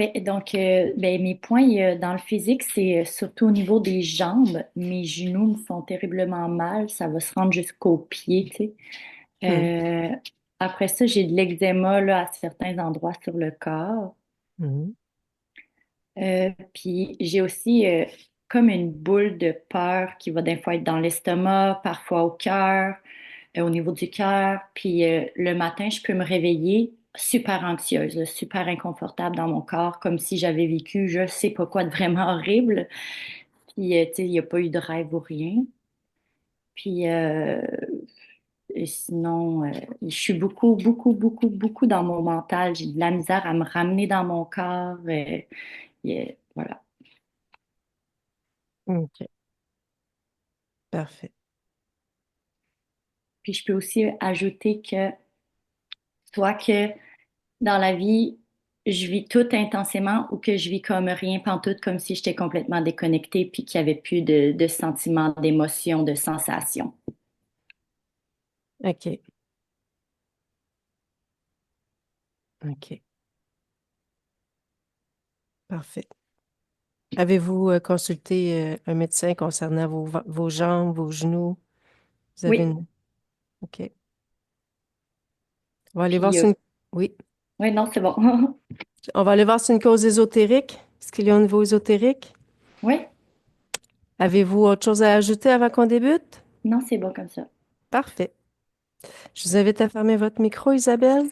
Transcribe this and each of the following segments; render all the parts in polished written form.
parfait. Donc, ben, mes points dans le physique, c'est surtout au niveau des jambes. Mes genoux me font terriblement mal. Ça va se rendre jusqu'aux pieds, tu sais. Hmm. Euh, Après ça, j'ai de l'eczéma là, à certains endroits sur le corps. Mhm. Puis j'ai aussi comme une boule de peur qui va des fois être dans l'estomac, parfois au cœur, au niveau du cœur. Puis le matin, je peux me réveiller super anxieuse, là, super inconfortable dans mon corps, comme si j'avais vécu je sais pas quoi de vraiment horrible. Puis tu sais, il n'y a pas eu de rêve ou rien. Puis et sinon, je suis beaucoup, beaucoup, beaucoup, beaucoup dans mon mental. J'ai de la misère à me ramener dans mon corps. Voilà. OK, parfait. Puis je peux aussi ajouter que soit que dans la vie, je vis tout intensément ou que je vis comme rien pantoute, comme si j'étais complètement déconnectée puis qu'il n'y avait plus de sentiments, d'émotions, de sensations. OK, OK, parfait. Avez-vous consulté un médecin concernant vos jambes, vos genoux? Vous avez Oui, une... OK. On va aller voir puis si une... Oui. oui, non, c'est bon. On va aller voir si c'est une cause ésotérique. Est-ce qu'il y a un niveau ésotérique? Oui, Avez-vous autre chose à ajouter avant qu'on débute? non, c'est bon comme ça. Parfait. Je vous invite à fermer votre micro, Isabelle.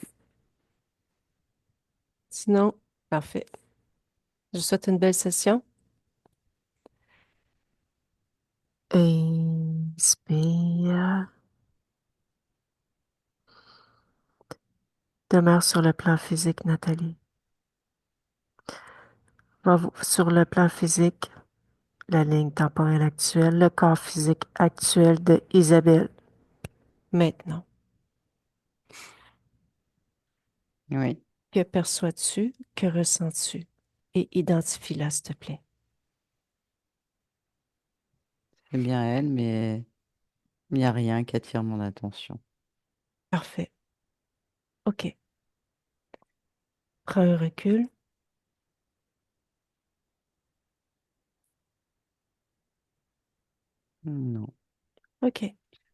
Sinon, parfait. Je vous souhaite une belle session. Inspire. Demeure sur le plan physique, Nathalie. Sur le plan physique, la ligne temporelle actuelle, le corps physique actuel de Isabelle. Maintenant, Oui, que perçois-tu? Que ressens-tu? Et identifie-la, s'il te plaît. c'est bien elle, mais il n'y a rien qui attire mon attention. Parfait. OK. Prends un recul. Non, OK.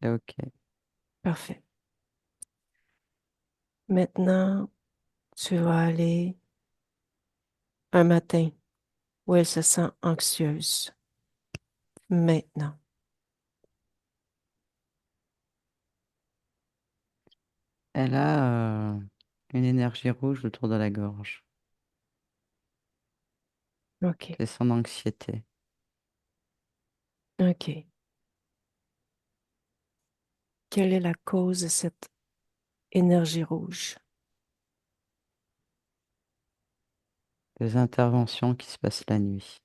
c'est ok. Parfait. Maintenant, tu vas aller un matin où elle se sent anxieuse. Maintenant. Elle a une énergie rouge autour de la gorge. OK. C'est son anxiété. OK. Quelle est la cause de cette énergie rouge? Des interventions qui se passent la nuit.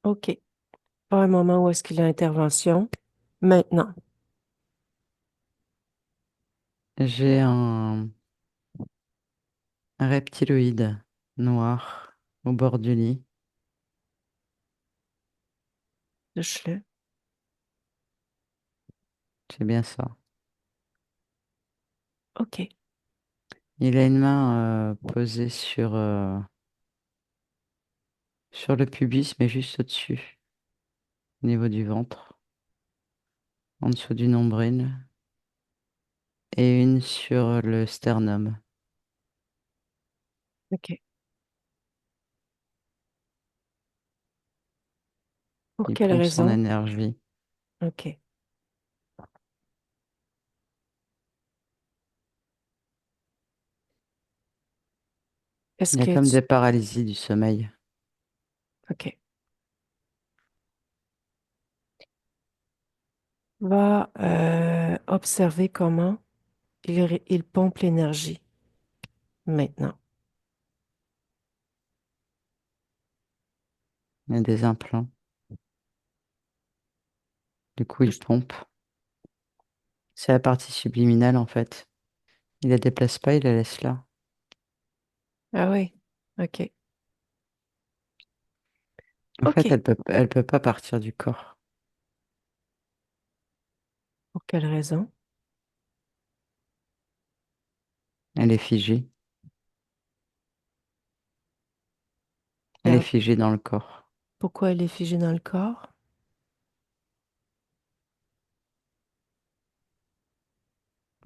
OK. Pas un moment où est-ce qu'il y a intervention. Maintenant. J'ai un reptiloïde noir au bord du lit. Touche-le. C'est bien ça. OK. Il a une main posée sur le pubis, mais juste au-dessus, au niveau du ventre, en dessous du nombril, et une sur le sternum. OK. Pour Il quelle pompe son raison? énergie. OK. Est-ce Il y a que comme tu... des paralysies du sommeil. OK. Va observer comment il pompe l'énergie maintenant. Il y a des implants. Du coup, il Touche- pompe. C'est la partie subliminale, en fait. Il la déplace pas, il la laisse là. Ah oui. OK. En fait, OK. elle peut pas partir du corps. Pour quelle raison? « Elle est figée. dans... figée dans le corps Pourquoi elle est figée dans le corps?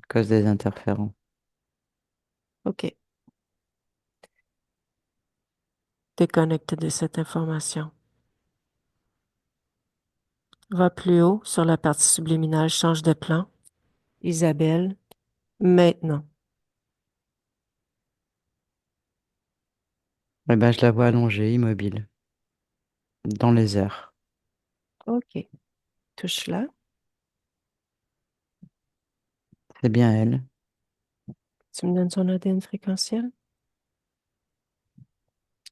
à cause des interférents. OK. Déconnecte de cette information. Va plus haut sur la partie subliminale, change de plan. Isabelle, maintenant. Eh ben, je la vois allongée, immobile, dans les airs. OK. Touche là. C'est bien elle. Tu me donnes son ADN fréquentiel?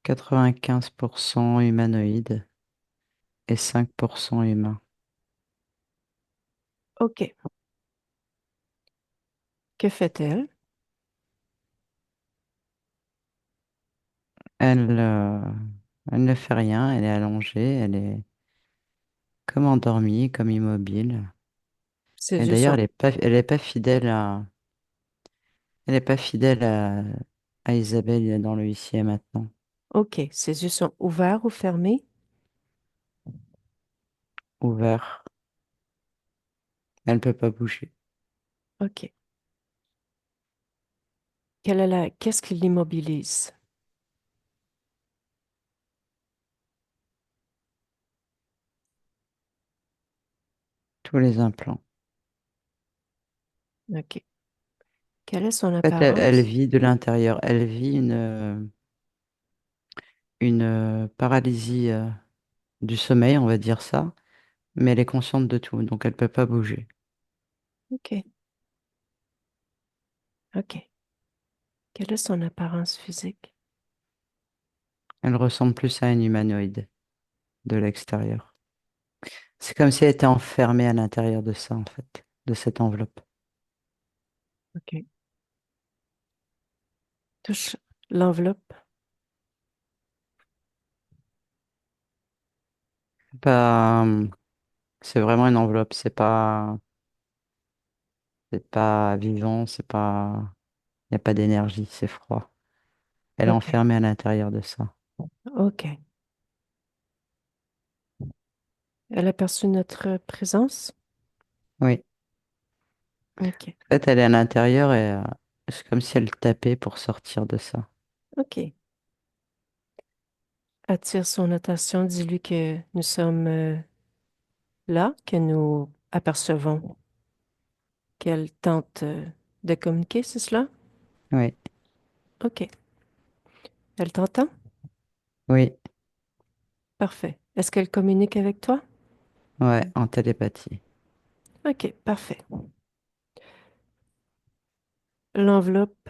95% humanoïde et 5% humain. OK. Que fait-elle? Elle, elle ne fait rien, elle est allongée, elle est comme endormie, comme immobile. Ses Et yeux d'ailleurs, sont... elle est pas fidèle elle est pas fidèle à Isabelle dans le ici et maintenant. OK. Ses yeux sont ouverts ou fermés? Ouvert, elle peut pas bouger. OK. Qu'est-ce qui l'immobilise? Tous les implants. OK. Quelle est son En fait, elle apparence? vit de l'intérieur. Elle vit une paralysie du sommeil, on va dire ça, mais elle est consciente de tout, donc elle peut pas bouger. OK. OK. Quelle est son apparence physique? Elle ressemble plus à un humanoïde de l'extérieur. C'est comme si elle était enfermée à l'intérieur de ça, en fait, de cette enveloppe. OK. Touche l'enveloppe. Pas, c'est vraiment une enveloppe, c'est pas vivant, il n'y a pas d'énergie, c'est froid. Elle est OK. enfermée à l'intérieur de ça. OK. Elle a perçu notre présence? Oui. OK. En fait, elle est à l'intérieur et c'est comme si elle tapait pour sortir de ça. OK. Attire son attention, dis-lui que nous sommes là, que nous apercevons qu'elle tente de communiquer, c'est cela? Oui, OK. Elle t'entend? oui, Parfait. Est-ce qu'elle communique avec toi? ouais, en télépathie. OK, parfait. L'enveloppe,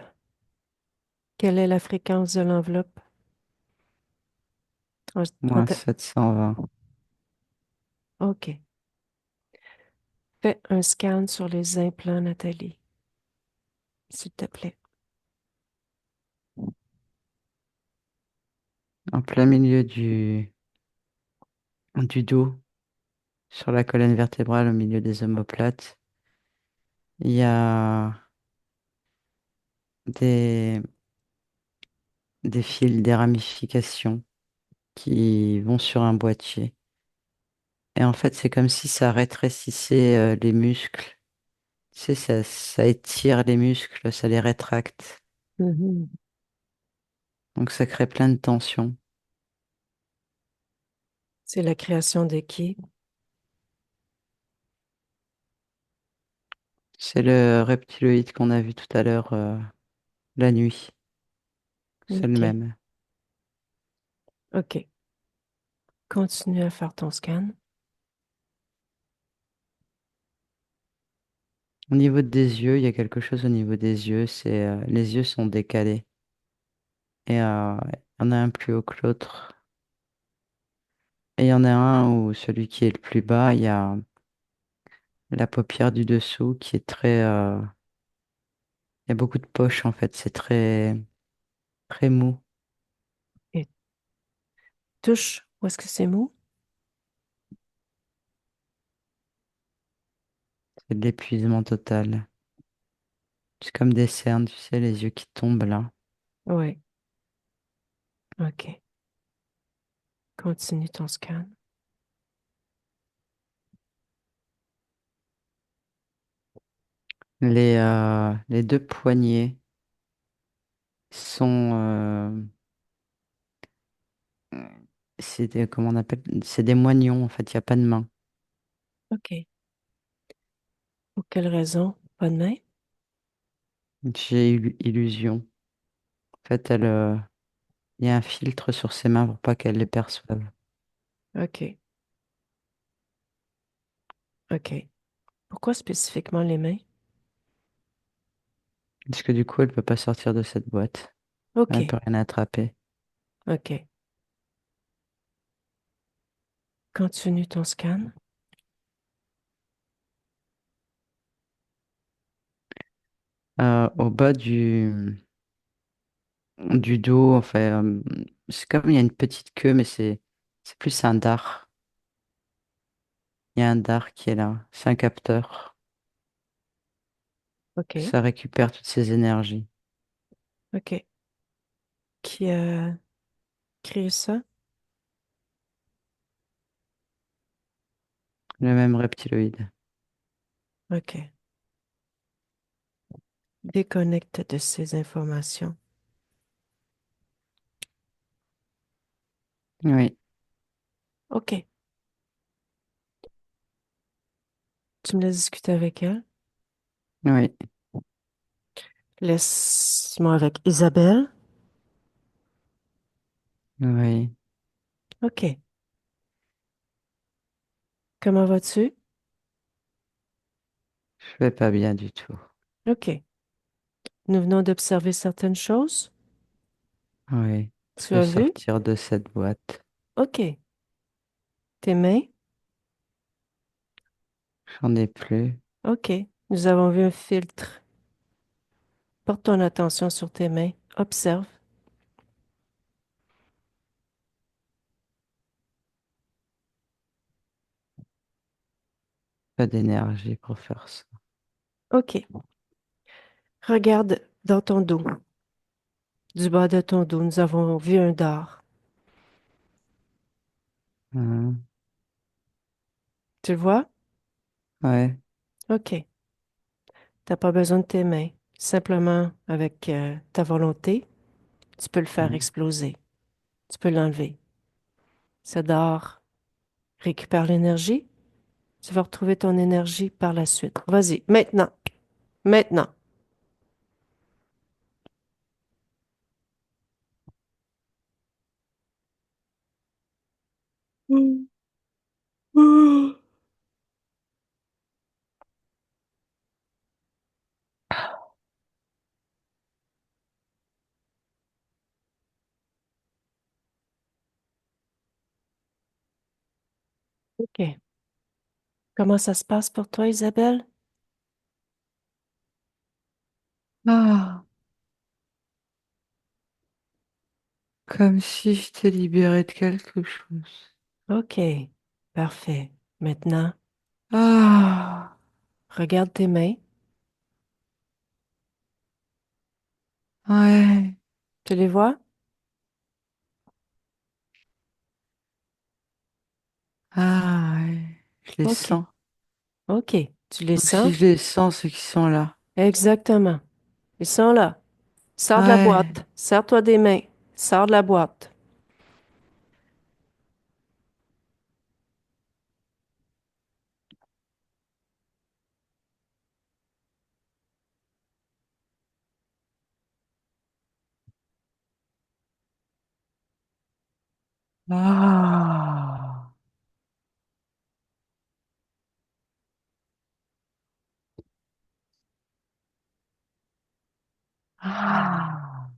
quelle est la fréquence de l'enveloppe? En- Moins quand elle- 720. OK. Fais un scan sur les implants, Nathalie, s'il te plaît. En plein milieu du dos, sur la colonne vertébrale, au milieu des omoplates, il y a des, des fils, des ramifications qui vont sur un boîtier. Et en fait, c'est comme si ça rétrécissait les muscles. Tu sais, ça étire les muscles, ça les rétracte. Mhm. Donc ça crée plein de tensions. C'est la création de qui? C'est le reptiloïde qu'on a vu tout à l'heure la nuit. C'est le OK. même. OK. Continue à faire ton scan. Au niveau des yeux, il y a quelque chose au niveau des yeux. Les yeux sont décalés. Et il y en a un plus haut que l'autre. Et il y en a un où celui qui est le plus bas, il y a la paupière du dessous qui est il y a beaucoup de poches en fait. C'est très mou. Et touche. Où est-ce que c'est mou? C'est de l'épuisement total. C'est comme des cernes, tu sais, les yeux qui tombent là. Oui. OK. Continue ton scan. Les deux poignets sont, comment on appelle? C'est des moignons, en fait, il n'y a pas de main. OK. Pour quelle raison? Pas de main? J'ai eu illusion. En fait, il y a un filtre sur ses mains pour pas qu'elle les perçoive. OK. OK. Pourquoi spécifiquement les mains? Parce que du coup, elle peut pas sortir de cette boîte. Elle OK. peut rien attraper. OK. Continue ton scan. Au bas du dos, enfin, c'est comme il y a une petite queue, mais c'est plus un dard. Il y a un dard qui est là. C'est un capteur. OK. Ça récupère toutes ces énergies. OK. Qui a créé ça? Le même reptiloïde. OK. Déconnecte de ces informations. Oui, OK. Tu me laisses discuter avec elle? oui, Laisse-moi avec Isabelle. oui. OK. Comment vas-tu? Je vais pas bien du tout. OK. Nous venons d'observer certaines choses. Oui. Tu Je vais as vu? sortir de cette boîte. OK. Tes mains? J'en ai plus. OK. Nous avons vu un filtre. Porte ton attention sur tes mains. Observe. Pas d'énergie pour faire ça. OK. Regarde dans ton dos. Du bas de ton dos, nous avons vu un dard. Hein. Tu le vois? Ouais. OK. T'as pas besoin de tes mains. Simplement, avec ta volonté, tu peux le faire Hein. exploser. Tu peux l'enlever. Ce dard récupère l'énergie. Tu vas retrouver ton énergie par la suite. Vas-y, maintenant. Maintenant. Mm. Mm. OK. Comment ça se passe pour toi, Isabelle? Ah, comme si je t'ai libéré de quelque chose. OK. Parfait. Maintenant, Ah, regarde tes mains. ouais. Tu les vois? Ah, ouais. Je les OK. sens. OK. Tu les Donc si sens? je les sens, ceux qui sont là. Exactement. Ils sont là. Sors de la Ouais. boîte. Sers-toi des mains. Sors de la boîte. Ah. Ah.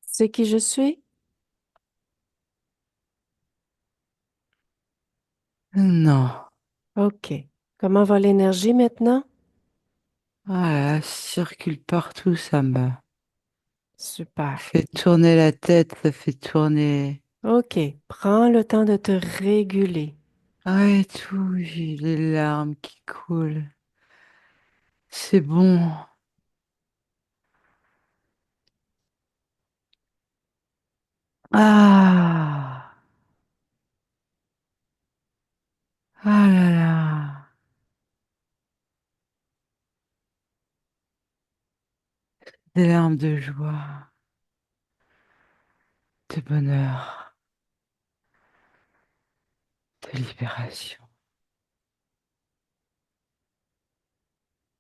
C'est qui je suis? Non. OK. Comment va l'énergie maintenant? Ah là, ça circule partout, ça me Super. fait tourner la tête, ça fait tourner. OK. Prends le temps de te réguler. Ouais, tout, j'ai les larmes qui coulent. C'est bon. Ah, ah là là. Des larmes de joie, de bonheur, de libération.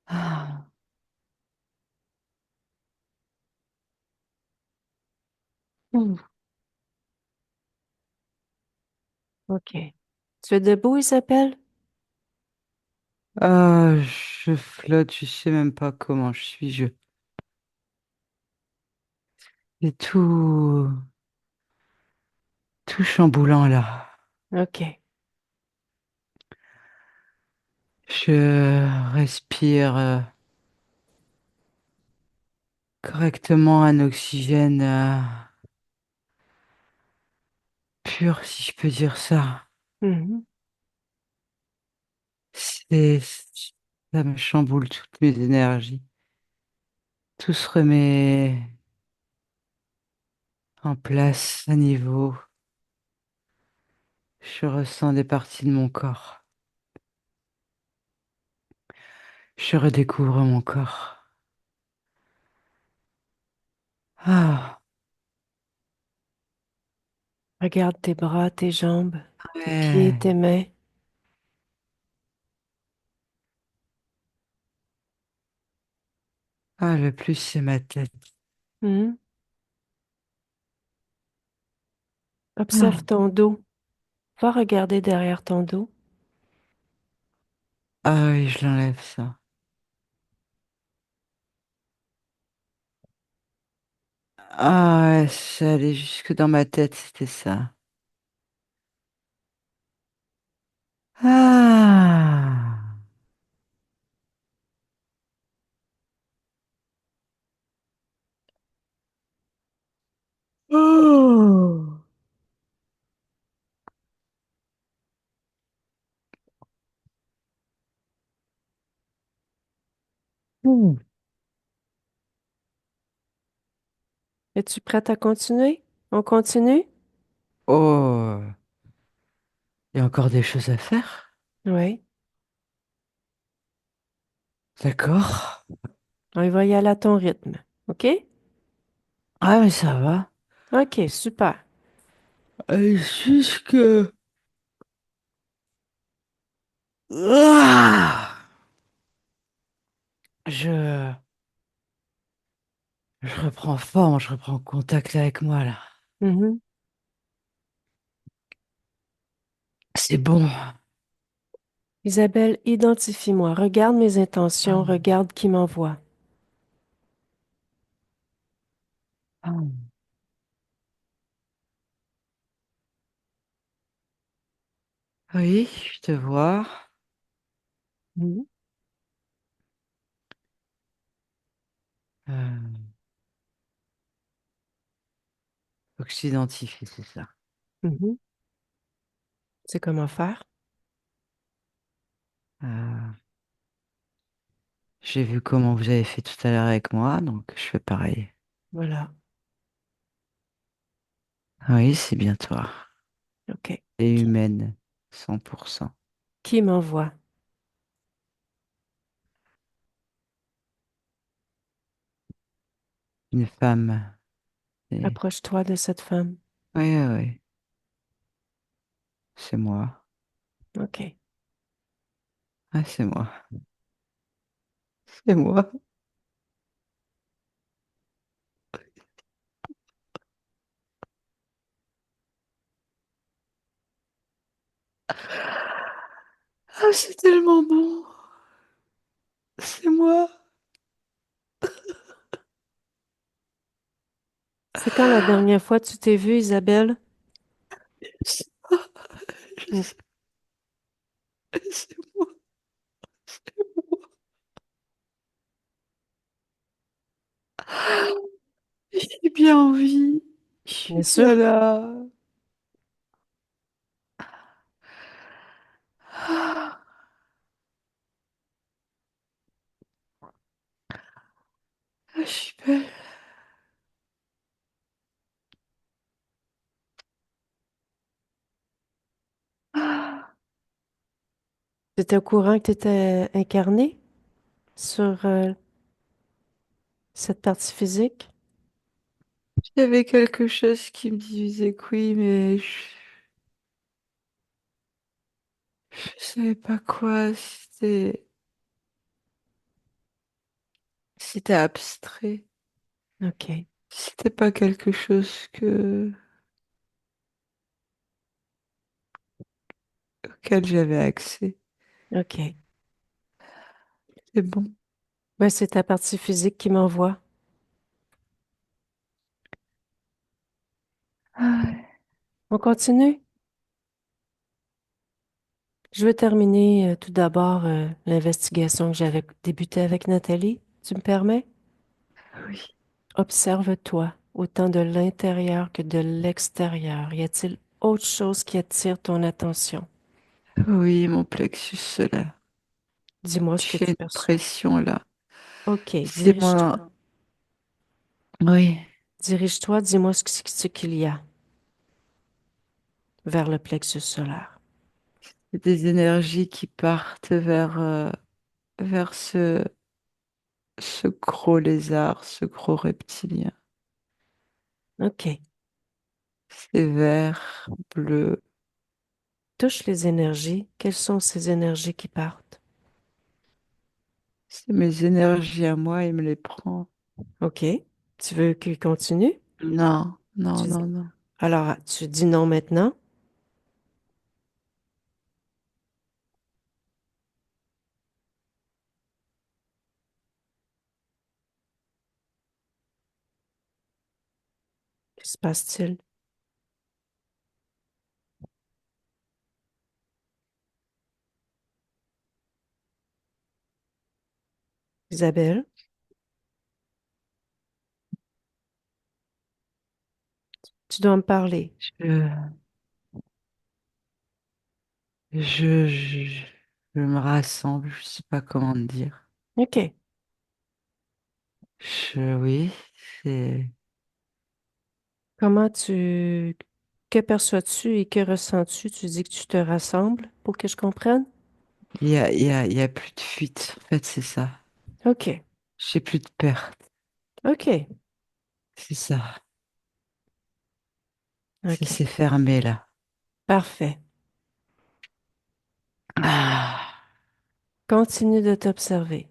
Ah. Hmm. OK. Tu es debout, Isabelle? Ah, je flotte, je sais même pas comment je suis. C'est tout chamboulant là. OK. Je respire correctement un oxygène pur, si je peux dire ça. Mhm. C'est, ça me chamboule toutes mes énergies. Tout se remet en place à niveau. Je ressens des parties de mon corps. Je redécouvre mon corps. Ah, Regarde tes bras, tes jambes, tes pieds, ouais. tes mains. Ah, le plus, c'est ma tête. Mhm. Ah, Observe ton dos. Va regarder derrière ton dos. ah oui, je l'enlève ça. Ah ouais, ça allait jusque dans ma tête, c'était ça. Ah. Oh. Ouh. Es-tu prête à continuer? On continue? Oh, il y a encore des choses à faire? Oui. D'accord. On va y aller à ton rythme. OK? Ah, mais ça va. OK, super. Juste que... Ah. Je... Je reprends forme, je reprends contact avec moi, là. Mhm. C'est bon. Isabelle, identifie-moi. Regarde mes intentions. Ah. Regarde qui m'envoie. Ah. Oui, je te vois. Mhm. Euh, faut que je t'identifie, c'est ça. Mhm. C'est comment faire? Euh, j'ai vu comment vous avez fait tout à l'heure avec moi, donc je fais pareil. Voilà. Oui, c'est bien toi. OK. Et Qui, humaine, 100%. qui m'envoie? Une femme. Et... Approche-toi de cette femme. Oui, oui, oui, c'est moi. OK. Ah, c'est moi. C'est moi. Ah, c'est tellement bon. C'est moi. C'est quand la dernière fois tu t'es vue, Isabelle? C'est moi. Mm. C'est moi. J'ai bien envie. Je Bien suis sûr. bien là. Ah. Super. Ah, Tu étais au courant que tu étais incarné sur cette partie physique? il y avait quelque chose qui me disait que oui, mais je savais pas quoi. C'était abstrait. OK, C'était pas quelque chose auquel j'avais accès. OK. C'est bon. Ben, c'est ta partie physique qui m'envoie. Ah, On continue? Je veux terminer tout d'abord l'investigation que j'avais débutée avec Nathalie. Tu me permets? oui. Observe-toi, autant de l'intérieur que de l'extérieur. Y a-t-il autre chose qui attire ton attention? Oui, mon plexus solaire. Dis-moi ce que J'ai tu une perçois. pression là. OK, C'est moi. Oui. dirige-toi, dis-moi ce qu'il y a vers le plexus solaire. C'est des énergies qui partent vers ce gros lézard, ce gros reptilien. OK, C'est vert, bleu. touche les énergies. Quelles sont ces énergies qui partent? C'est mes énergies à moi, il me les prend. OK, tu veux qu'il continue? Non, non, Tu dis- non, non. Alors, tu dis non maintenant. Que se passe-t-il? Isabelle, tu dois me parler. Je, je, je, je me rassemble, je sais pas comment te dire. OK. Oui, c'est, Comment tu... Que perçois-tu et que ressens-tu? Tu dis que tu te rassembles pour que je comprenne? il y a plus de fuite. En fait, c'est ça. OK. J'ai plus de perte. OK. C'est ça. OK. C'est fermé là. Parfait. Ah, Continue de t'observer.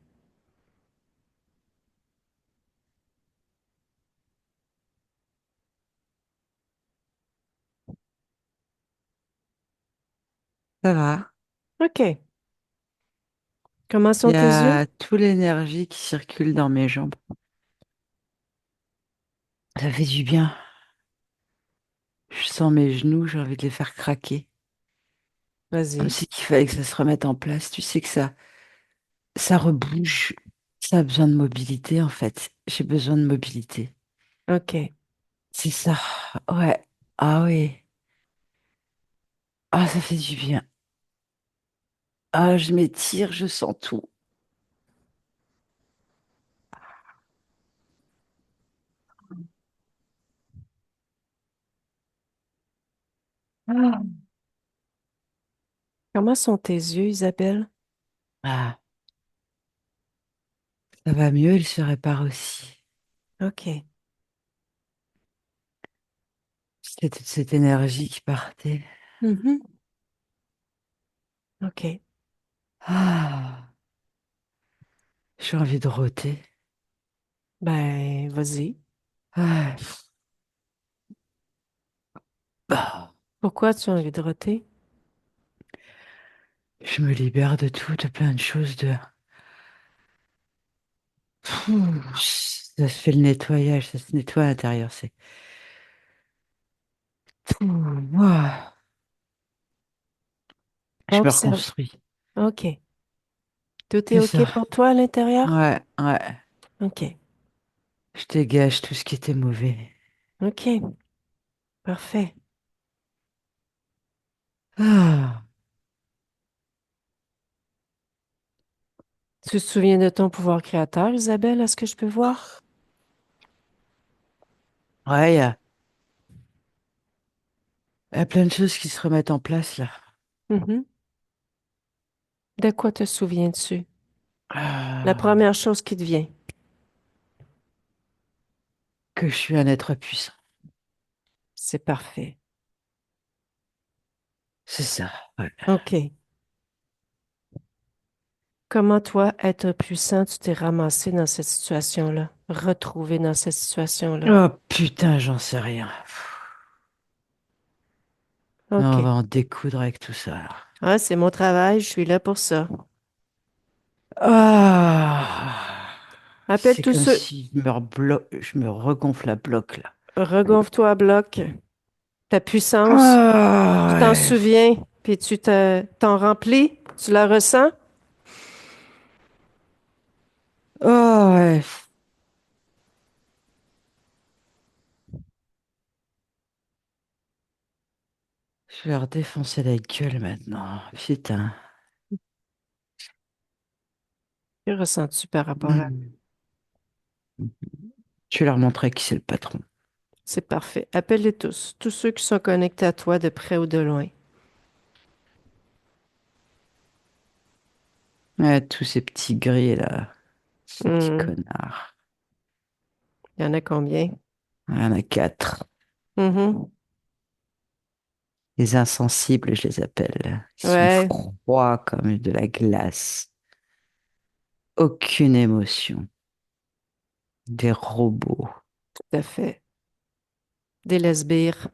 ça va. OK. Comment Il sont y tes yeux? a toute l'énergie qui circule dans mes jambes. Ça fait du bien. Je sens mes genoux, j'ai envie de les faire craquer. Comme Vas-y. si qu'il fallait que ça se remette en place. Tu sais que ça rebouge. Ça a besoin de mobilité, en fait. J'ai besoin de mobilité. OK. C'est ça. Ouais. Ah oui. Ah, ça fait du bien. Ah, je m'étire, je sens tout. Ah, Comment sont tes yeux, Isabelle? ah, ça va mieux, il se répare aussi. OK. C'était toute cette énergie qui partait. Mhm. OK. Ah, j'ai envie de rôter. Ben, vas-y. Ah, ah. Pourquoi tu as envie de roter? Je me libère de tout, de plein de choses, de... Ça se fait le nettoyage, ça se nettoie à l'intérieur, c'est... Ouah, je me Observe. reconstruis. OK. Tout est C'est OK ça. pour toi à l'intérieur? Ouais, ouais. OK. Je dégage tout ce qui était mauvais. OK. Parfait. Ah, Tu te souviens de ton pouvoir créateur, Isabelle? Est-ce que je peux voir? Ouais, il y a plein de choses qui se remettent en place là. Mhm. De quoi te souviens-tu? La Ah, première chose qui te vient. que je suis un être puissant. C'est parfait. C'est ça. Ouais. OK. Comment toi, être puissant, tu t'es ramassé dans cette situation-là? Retrouvé dans cette situation-là? Oh putain, j'en sais rien. On OK. va en découdre avec tout ça. Ah, c'est mon travail, je suis là pour ça. Ah, Appelle c'est tous comme ceux. si je me regonfle à bloc là. Regonfle-toi à bloc. Ta puissance, tu Ah, t'en ouais. souviens, puis t'en remplis, tu la ressens? Oh, ouais. Je vais leur défoncer la gueule maintenant. Putain. Que ressens-tu par rapport à... Hmm. Je vais leur montrer qui c'est le patron. C'est parfait. Appelle-les tous ceux qui sont connectés à toi de près ou de loin. Ouais, tous ces petits gris là. Ces petits Hmm. connards. Il y en a combien? Il y en a 4. Mhm. Les insensibles, je les appelle. Ils sont Ouais, froids comme de la glace. Aucune émotion. Des robots. tout à fait. Des lesbires.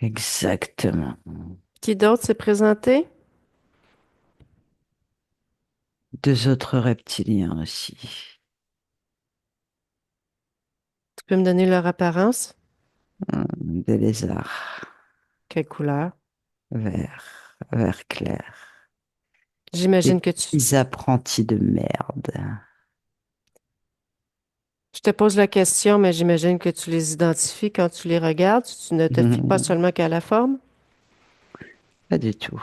Exactement. Qui d'autre s'est présenté? Deux autres reptiliens aussi. Tu peux me donner leur apparence? Des lézards. Quelle couleur? Vert. Vert clair. Des J'imagine que tu... petits apprentis de merde. Je te pose la question, mais j'imagine que tu les identifies quand tu les regardes. Tu ne te fies pas seulement qu'à la forme? Pas du tout.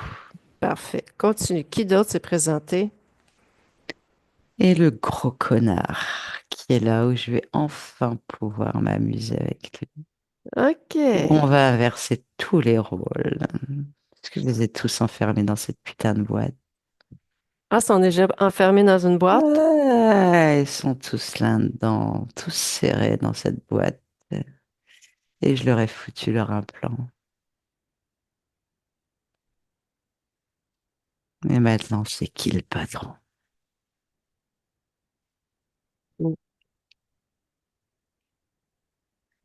Parfait. Continue. Qui d'autre s'est présenté? Et le gros connard qui est là où je vais enfin pouvoir m'amuser avec lui. OK. Où on va inverser tous les rôles. Parce que je les ai tous enfermés dans cette putain de boîte. Ah, ils sont déjà enfermés dans une boîte? Ouais, ils sont tous là-dedans, tous serrés dans cette boîte. Et je leur ai foutu leur implant. Et maintenant, c'est qui le patron? Mm.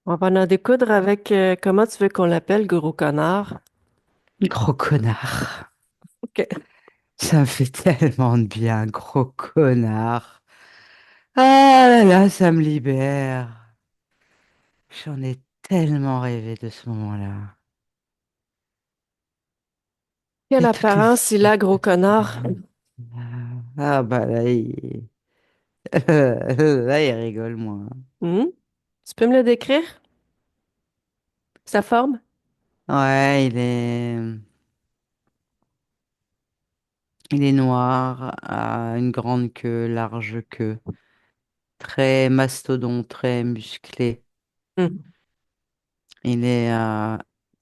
On va en découdre avec comment tu veux qu'on l'appelle, gros connard? Gros connard. OK. Ça me fait tellement de bien, gros connard. Ah là là, ça me libère. J'en ai tellement rêvé de ce moment-là. Quelle Et toutes apparence il les... a, gros connard? Ah bah là, là, il rigole moins. Hmm? Tu peux me le décrire? Sa forme? Ouais, il est noir, a une grande queue, large queue, très mastodon, très musclé. Hmm. Il est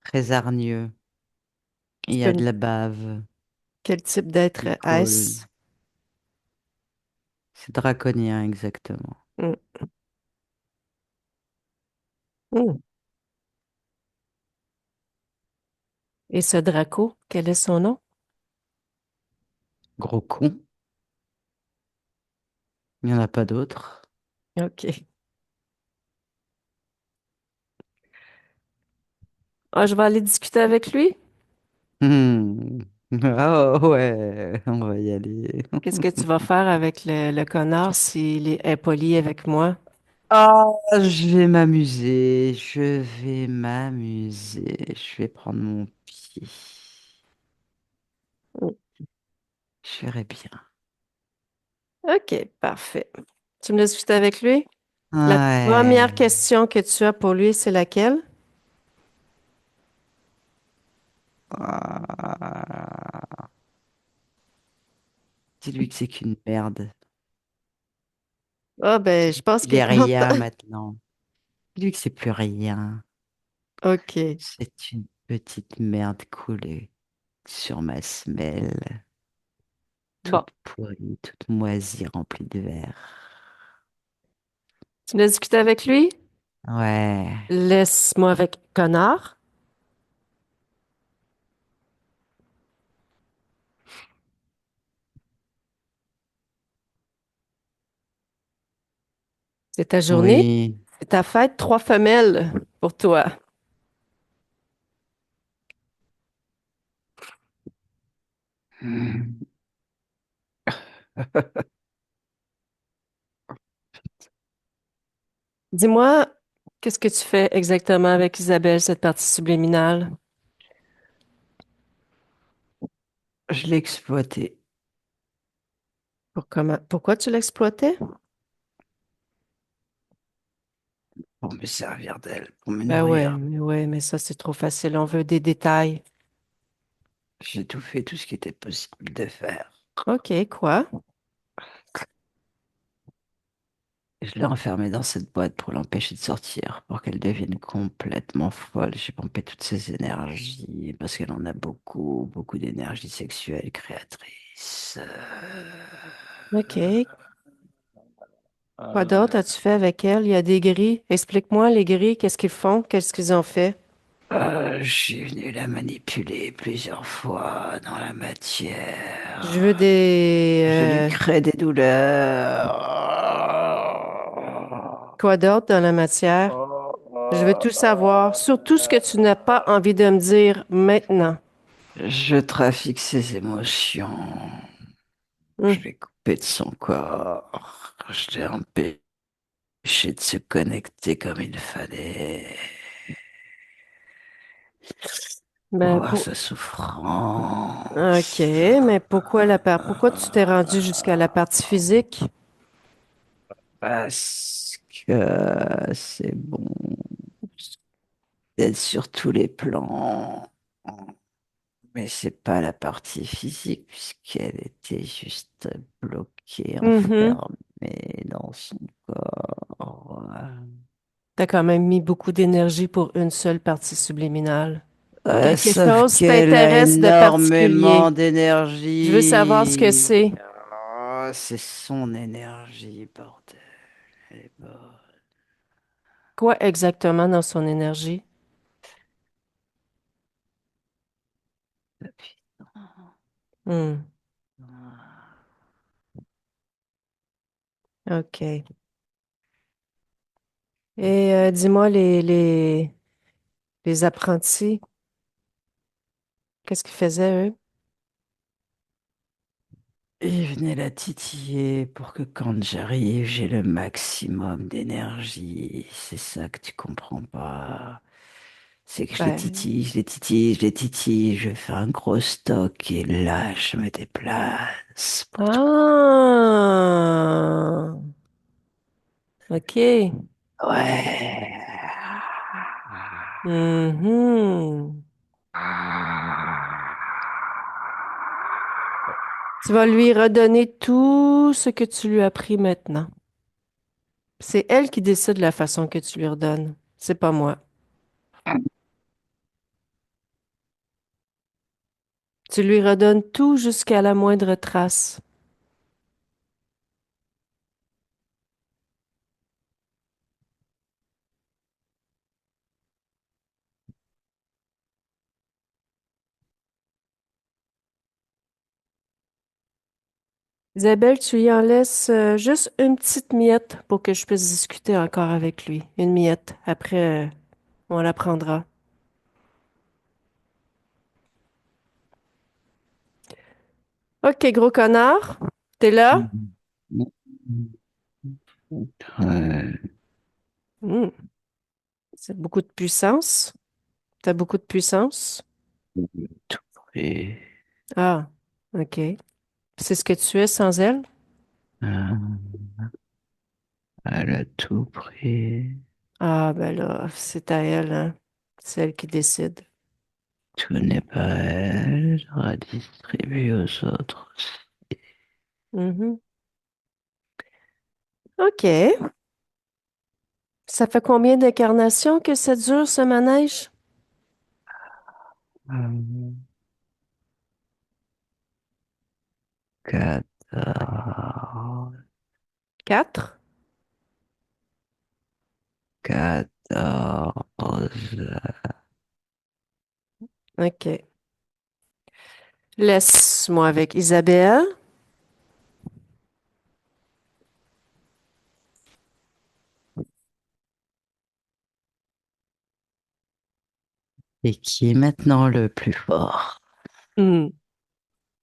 très hargneux. Il Tu y peux a de me... la bave, Quel type du d'être col. est-ce? C'est draconien, exactement. Hmm. Hmm. Et ce Draco, quel est son nom? Gros con, il n'y en a pas d'autres. OK. Ah, je vais aller discuter avec lui. Hmm. Ah ouais, on va y aller. Qu'est-ce que tu vas faire avec le connard s'il est impoli avec moi? Ah, je vais m'amuser, je vais m'amuser. Je vais prendre mon pied. Hmm. Je verrai bien. OK, parfait. Tu me laisses discuter avec lui? La première Ouais. question que tu as pour lui, c'est laquelle? Ah. Dis-lui que c'est qu'une merde. Ah, ben, je pense Il qu'il est est content. rien maintenant. Dis-lui que c'est plus rien. OK. C'est une petite merde coulée sur ma semelle, Bon, toute pourrie, toute moisie, remplie de verre. tu l'as discuté avec lui? Ouais, Laisse-moi avec connard. C'est ta journée, oui. c'est ta fête, 3 femelles pour toi. Hmm. Dis-moi, qu'est-ce que tu fais exactement avec Isabelle, cette partie subliminale? Je l'ai exploité Pourquoi tu l'exploitais? pour me servir d'elle, pour me Ben nourrir. ouais, mais ça, c'est trop facile. On veut des détails. J'ai tout fait, tout ce qui était possible de faire. OK, quoi? Je l'ai enfermée dans cette boîte pour l'empêcher de sortir, pour qu'elle devienne complètement folle. J'ai pompé toutes ses énergies, parce qu'elle en a beaucoup, beaucoup d'énergie sexuelle créatrice. OK. Quoi d'autre as-tu fait avec elle? Il y a des gris. Explique-moi, les gris, qu'est-ce qu'ils font? Qu'est-ce qu'ils ont fait? Je suis venu la manipuler plusieurs fois dans la Je veux matière. des... Je lui euh, crée des douleurs. quoi d'autre dans la matière? Je veux tout savoir, surtout ce que tu n'as pas envie de me dire maintenant. Je trafique ses émotions. Je Hmm. l'ai coupé de son corps. Je l'ai empêché de se connecter comme il fallait. Pour Ben, voir sa OK, souffrance. mais pourquoi tu t'es rendu jusqu'à la partie physique? Parce que c'est bon d'être sur tous les plans. Mais c'est pas la partie physique, puisqu'elle était juste bloquée, Mhm. enfermée dans son corps. T'as quand même mis beaucoup d'énergie pour une seule partie subliminale. Quelque Sauf chose qu'elle a t'intéresse de énormément particulier. Je veux savoir ce que d'énergie. c'est. C'est son énergie, bordel. Elle est bonne. Quoi exactement dans son énergie? Hmm, OK. Et dis-moi, les apprentis, qu'est-ce qu'ils faisaient, eux? Et venez la titiller pour que quand j'arrive, j'ai le maximum d'énergie. C'est ça que tu comprends pas. C'est que je les Ben, titille, je les titille, je les titille, je fais un gros stock et là, je me déplace pour tout ah, OK. Ouais. Mhm. Tu vas lui redonner tout ce que tu lui as pris maintenant. C'est elle qui décide la façon que tu lui redonnes. C'est pas moi. Tu lui redonnes tout jusqu'à la moindre trace. Isabelle, tu lui en laisses juste une petite miette pour que je puisse discuter encore avec lui. Une miette. Après, on la prendra. OK, gros connard. T'es là? Ouais. Hmm, c'est beaucoup de puissance. T'as beaucoup de puissance. Tout pris. Ah, OK. C'est ce que tu es sans elle? Ah, elle a tout pris. Ah, ben là, c'est à elle, hein. C'est elle qui décide. Tout n'est pas elle. Redistribue aux autres. Mhm. OK. Ça fait combien d'incarnations que ça dure, ce manège? Euh, 14, 4? 14. OK. Laisse-moi avec Isabelle. Et qui est maintenant le plus fort? Hmm.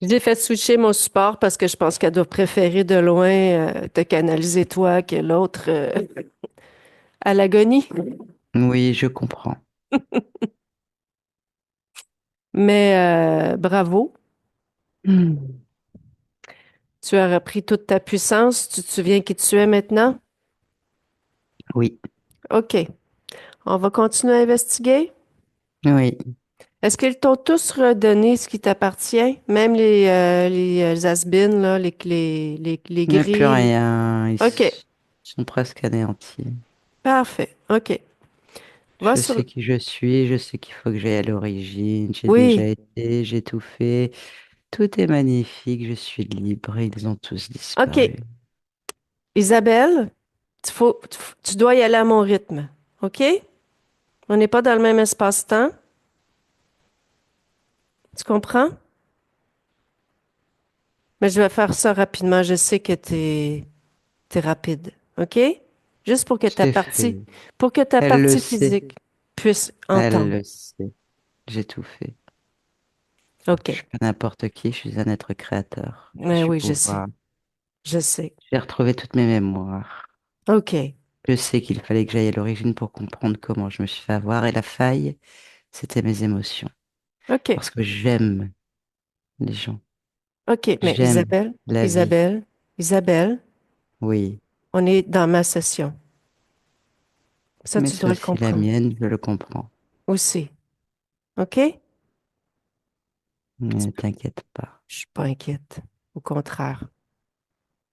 J'ai fait switcher mon support parce que je pense qu'elle doit préférer de loin te canaliser toi que l'autre à l'agonie. Oui, je comprends. Mais bravo, Hmm. tu as repris toute ta puissance. Tu te souviens qui tu es maintenant? Oui, OK. On va continuer à investiguer. oui. Est-ce qu'ils t'ont tous redonné ce qui t'appartient? Même les has-been, là, les Il n'y a plus grilles? rien. OK. Sont presque anéantis. Parfait. OK. Va Je sur... sais qui je suis, je sais qu'il faut que j'aille à l'origine. J'ai déjà Oui. été, j'ai tout fait. Tout est magnifique, je suis libre. Ils ont tous OK. disparu. Isabelle, tu dois y aller à mon rythme. OK? On n'est pas dans le même espace-temps. Tu comprends? Mais je vais faire ça rapidement. Je sais que t'es rapide. OK? Juste J'ai fait. pour que ta Elle le partie sait. physique puisse Elle entendre. le sait. J'ai tout fait. Je OK. suis pas n'importe qui, je suis un être créateur. J'ai Mais su oui, je sais. pouvoir. Je sais. J'ai retrouvé toutes mes mémoires. OK. Je sais qu'il fallait que j'aille à l'origine pour comprendre comment je me suis fait avoir et la faille, c'était mes émotions. OK. Parce que j'aime les gens. OK. Mais J'aime la vie. Isabelle, Oui. on est dans ma session. Ça, Mais tu c'est dois le aussi la comprendre mienne, je le comprends. aussi. OK? Ne t'inquiète pas. Je suis pas inquiète. Au contraire.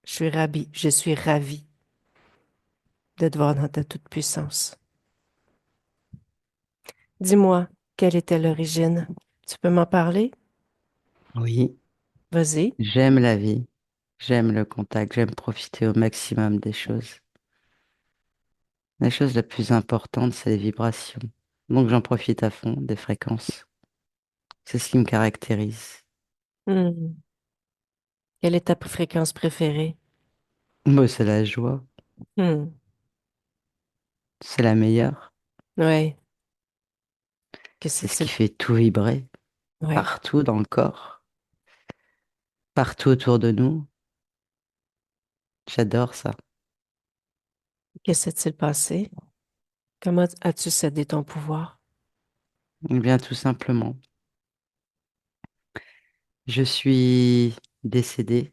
Je suis ravie de te voir dans ta toute-puissance. Dis-moi, quelle était l'origine? Tu peux m'en parler? Oui. Vas-y. J'aime la vie. J'aime le contact. J'aime profiter au maximum des choses. La chose la plus importante, c'est les vibrations. Donc j'en profite à fond des fréquences. C'est ce qui me caractérise. Hmm. Quelle est ta fréquence préférée? Moi, c'est la joie. Hmm. C'est la meilleure. Ouais. Que C'est ce qui c'est-il? fait tout vibrer. Ouais. Partout dans le corps. Partout autour de nous. J'adore ça. Que s'est-il passé? Comment as-tu cédé ton pouvoir? Eh bien, tout simplement. Je suis décédé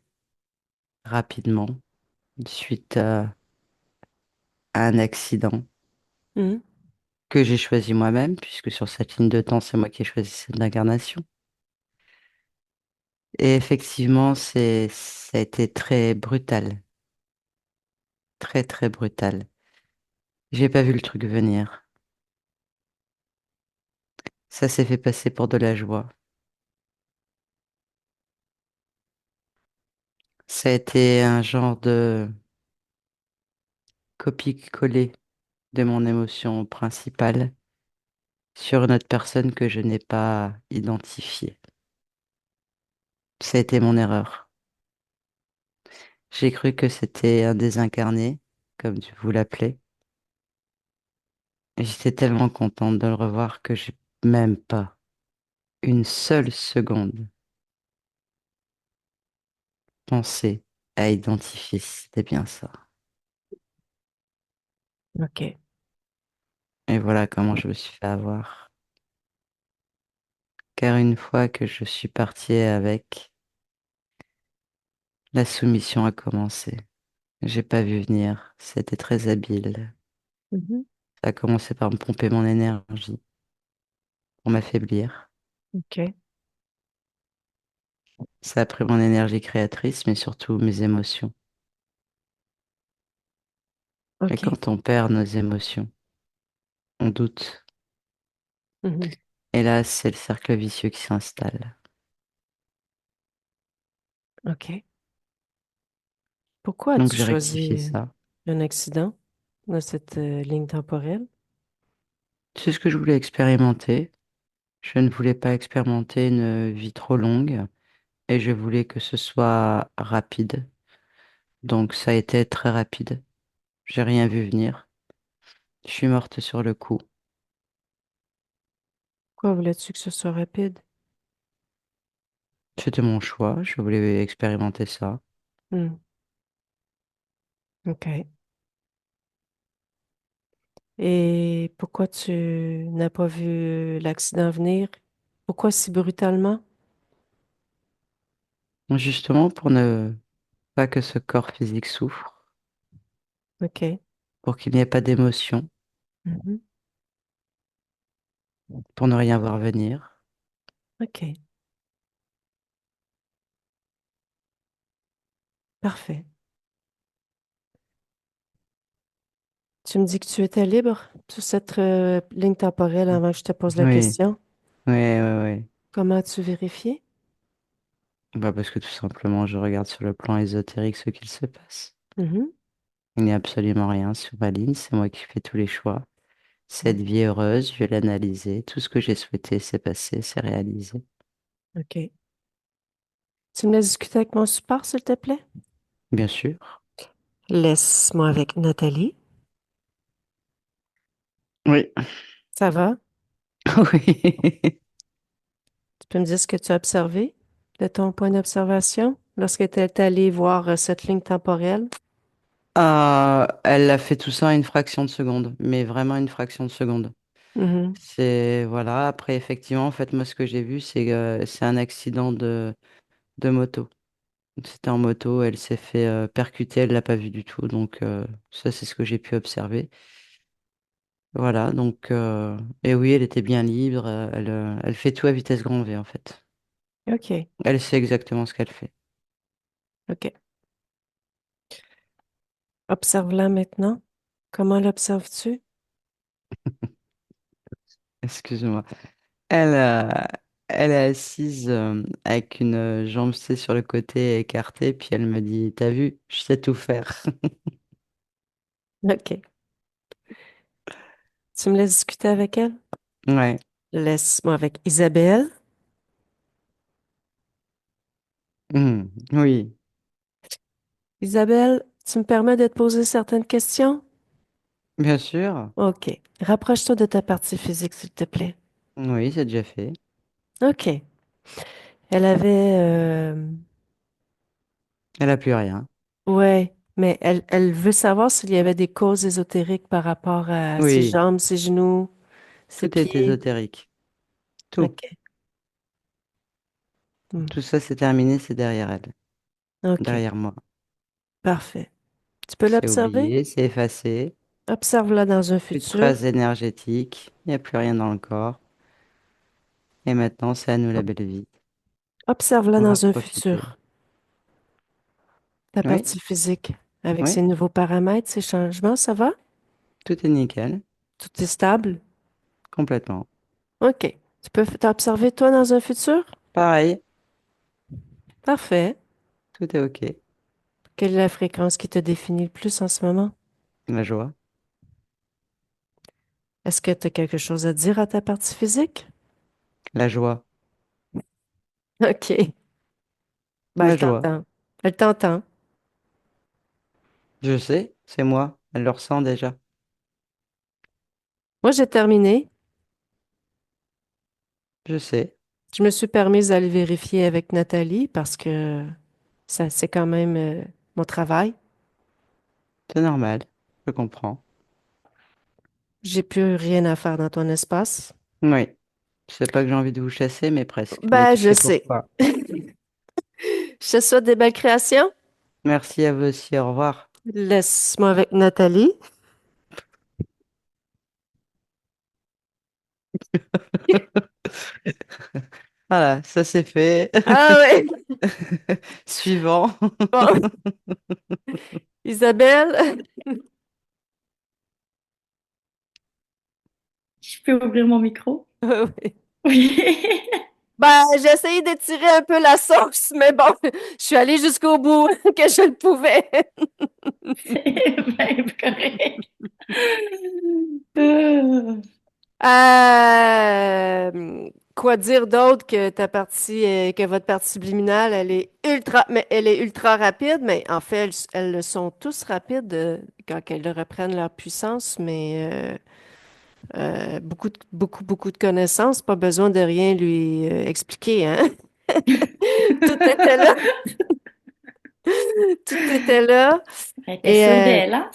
rapidement suite à un accident Hmm. que j'ai choisi moi-même, puisque sur cette ligne de temps, c'est moi qui ai choisi cette incarnation. Et effectivement, ça a été très brutal, très très brutal. J'ai pas vu le truc venir. Ça s'est fait passer pour de la joie. Ça a été un genre de copie-coller de mon émotion principale sur une autre personne que je n'ai pas identifiée. Ça a été mon erreur. J'ai cru que c'était un désincarné, comme vous l'appelez. Et j'étais tellement contente de le revoir que j'ai même pas une seule seconde pensé à identifier si c'était bien ça. OK. Et voilà comment je me suis fait avoir. Car une fois que je suis partie avec, la soumission a commencé. J'ai pas vu venir. C'était très habile. Mhm. Ça a commencé par me pomper mon énergie pour m'affaiblir. OK. Ça a pris mon énergie créatrice, mais surtout mes émotions. Et OK. quand on perd nos émotions, on doute. Mhm. Et là, c'est le cercle vicieux qui s'installe. OK. Pourquoi Donc as-tu j'ai rectifié choisi ça. un accident dans cette ligne temporelle? C'est ce que je voulais expérimenter. Je ne voulais pas expérimenter une vie trop longue et je voulais que ce soit rapide. Donc ça a été très rapide. J'ai rien vu venir. Je suis morte sur le coup. Pourquoi voulais-tu que ce soit rapide? C'était mon choix. Je voulais expérimenter ça. Hmm. OK. Et pourquoi tu n'as pas vu l'accident venir? Pourquoi si brutalement? Justement pour ne pas que ce corps physique souffre, OK. pour qu'il n'y ait pas d'émotion, Mhm. pour ne rien voir venir. OK. Parfait. Tu me dis que tu étais libre sur cette ligne temporelle avant que je te pose la Oui, question. oui, oui, oui. Comment as-tu vérifié? Bah parce que tout simplement, je regarde sur le plan ésotérique ce qu'il se passe. Mhm. Il n'y a absolument rien sur ma ligne, c'est moi qui fais tous les choix. Cette vie heureuse, je vais l'analyser. Tout ce que j'ai souhaité s'est passé, c'est réalisé. OK. Tu me laisses discuter avec mon support, s'il te plaît? Bien sûr. Laisse-moi avec Nathalie. Oui. Ça va? Oui. Tu peux me dire ce que tu as observé de ton point d'observation lorsque tu es allé voir cette ligne temporelle? Elle a fait tout ça en une fraction de seconde, mais vraiment une fraction de seconde. Mhm. C'est, voilà, après, effectivement, en fait, moi, ce que j'ai vu, c'est un accident de moto. C'était en moto, elle s'est fait percuter, elle l'a pas vu du tout, donc ça, c'est ce que j'ai pu observer. Voilà, donc, et oui, elle était bien libre, elle fait tout à vitesse grand V, en fait. OK. Elle sait exactement ce qu'elle fait. OK. Observe-la maintenant. Comment l'observes-tu? Excuse-moi. Elle, euh, Elle est assise avec une jambe, tu sais, sur le côté écartée, puis elle me dit, t'as vu, je sais tout faire. OK. Tu me laisses discuter avec elle? Ouais. Laisse-moi avec Isabelle. Oui, Isabelle, tu me permets de te poser certaines questions? bien sûr. OK. Rapproche-toi de ta partie physique, s'il te plaît. Oui, c'est déjà fait. OK. Elle avait... Elle a plus rien. Ouais, mais elle veut savoir s'il y avait des causes ésotériques par rapport à ses Oui, jambes, ses genoux, ses tout est pieds. ésotérique. Tout. OK. Hmm. Tout ça, c'est terminé, c'est derrière elle, OK. derrière moi. Parfait. Tu peux C'est l'observer? oublié, c'est effacé. Observe-la dans un Plus de futur. traces énergétiques. Il n'y a plus rien dans le corps. Et maintenant, c'est à nous la belle vie. Observe-la On va dans un profiter. futur. Ta Oui, partie physique. Avec oui, ses nouveaux paramètres, ses changements, ça va? tout est nickel. Tout est stable? Complètement. OK. Tu peux t'observer toi dans un futur? Pareil, Parfait. tout est OK. Quelle est la fréquence qui te définit le plus en ce moment? La joie, Est-ce que tu as quelque chose à dire à ta partie physique? la joie, OK. Ben, la elle joie. t'entend. Elle t'entend. Je sais, c'est moi. Elle le ressent déjà. Moi, j'ai terminé. Je sais, Je me suis permise d'aller vérifier avec Nathalie parce que ça, c'est quand même mon travail. c'est normal. Je comprends. J'ai plus rien à faire dans ton espace. Oui. C'est pas que j'ai envie de vous chasser, mais presque. Mais Ben, tu je sais sais. pourquoi. Je te souhaite des belles créations. Merci à vous aussi. Au revoir. Laisse-moi avec Nathalie. Voilà, ça c'est fait. Ah ouais. Suivant. Bon, Isabelle, peux ouvrir mon micro? Oui. Oui. Ben, j'ai essayé d'étirer un peu la sauce, mais bon, je suis allée jusqu'au bout que je le pouvais. C'est bien correct. Euh, Quoi dire d'autre que ta partie, que votre partie subliminale, elle est ultra rapide, mais en fait, elles le sont tous rapides quand elles reprennent leur puissance, mais beaucoup de connaissances, pas besoin de rien lui expliquer, hein? Tout était là, tout était là. Elle était Et sûre d'elle, hein?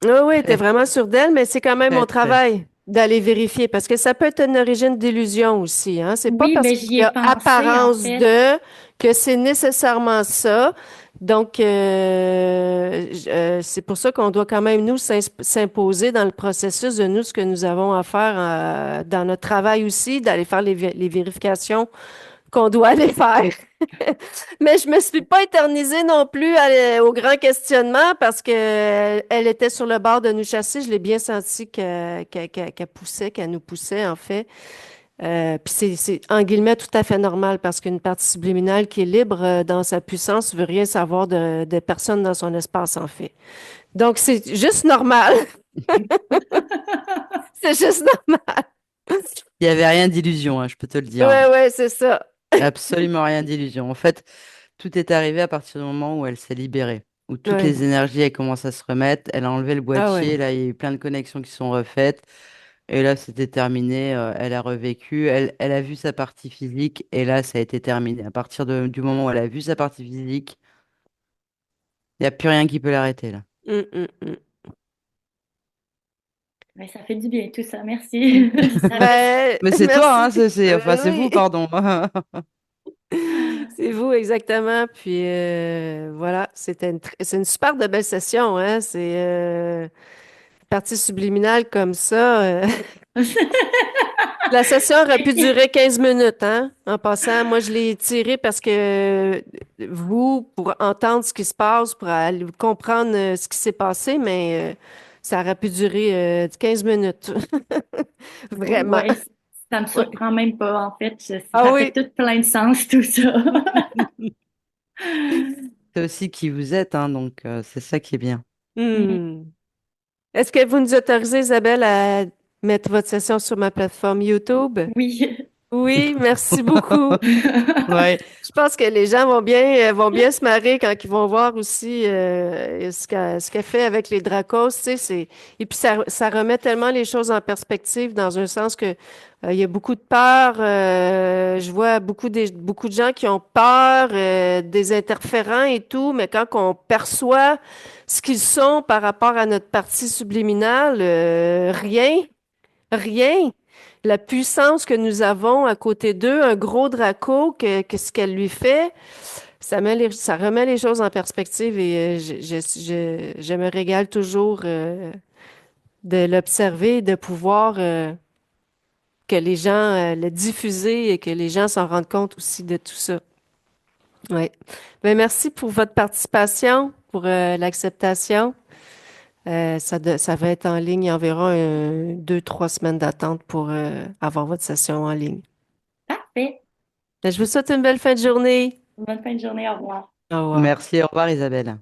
oui, oui, t'es Très, vraiment sûre d'elle, mais c'est quand même mon très, très. travail d'aller vérifier parce que ça peut être une origine d'illusion aussi, hein. C'est pas Oui, parce ben qu'il j'y y ai a pensé en apparence fait. de que c'est nécessairement ça. Donc, c'est pour ça qu'on doit quand même nous s'imposer dans le processus de nous ce que nous avons à faire dans notre travail aussi, d'aller faire les vérifications qu'on doit aller faire. Mais je me suis pas éternisée non plus au grand questionnement parce que elle était sur le bord de nous chasser. Je l'ai bien senti qu'elle poussait, qu'elle nous poussait en fait. Puis c'est en guillemets tout à fait normal parce qu'une partie subliminale qui est libre dans sa puissance veut rien savoir de personne dans son espace en fait. Donc c'est juste normal. C'est juste normal. Il n'y avait rien d'illusion, hein, je peux te le dire. Ouais, ouais, c'est ça. Absolument rien d'illusion. En fait, tout est arrivé à partir du moment où elle s'est libérée, où toutes Ouais. les énergies elles commencent à se remettre. Elle a enlevé le Ah boîtier, ouais. là, il y a eu plein de connexions qui sont refaites. Et là, c'était terminé. Elle a revécu. Elle a vu sa partie physique. Et là, ça a été terminé. À partir du moment où elle a vu sa partie physique, il n'y a plus rien qui peut l'arrêter, là. Mm. Ben, ça fait du bien tout ça, merci. Ben, Mais c'est toi, merci. hein, enfin, c'est vous, Oui. pardon. C'est vous, exactement. Puis voilà, c'est une super de belle session, hein? C'est partie subliminale comme ça. La session aurait pu durer 15 minutes, hein? En passant, moi, je l'ai tiré parce que vous, pour entendre ce qui se passe, pour aller comprendre ce qui s'est passé, mais ça aurait pu durer 15 minutes. Vraiment. Ouais, ça me Ouais. surprend même pas en fait. Ah Ça fait oui. tout plein de sens tout ça. C'est aussi qui vous êtes, hein, donc c'est ça qui est bien. Mm. Hmm. Est-ce que vous nous autorisez, Isabelle, à mettre votre session sur ma plateforme YouTube? Oui. Oui, merci beaucoup. Ouais. Je pense que les gens vont bien se marrer quand ils vont voir aussi ce qu'elle fait avec les Dracos, tu sais, et puis ça remet tellement les choses en perspective dans un sens que il y a beaucoup de peur. Je vois beaucoup de gens qui ont peur des interférents et tout, mais quand on perçoit ce qu'ils sont par rapport à notre partie subliminale, rien. Rien. La puissance que nous avons à côté d'eux, un gros Draco, que ce qu'elle lui fait, ça remet les choses en perspective et je me régale toujours de l'observer, de pouvoir que les gens le diffuser et que les gens s'en rendent compte aussi de tout ça. Oui. Ben, merci pour votre participation, pour l'acceptation. Ça va être en ligne. Il y a environ 2, 3 semaines d'attente pour avoir votre session en ligne. Parfait. Ben, je vous souhaite une belle fin de journée. Bonne fin de journée, au revoir. Au revoir. Merci, au revoir Isabelle.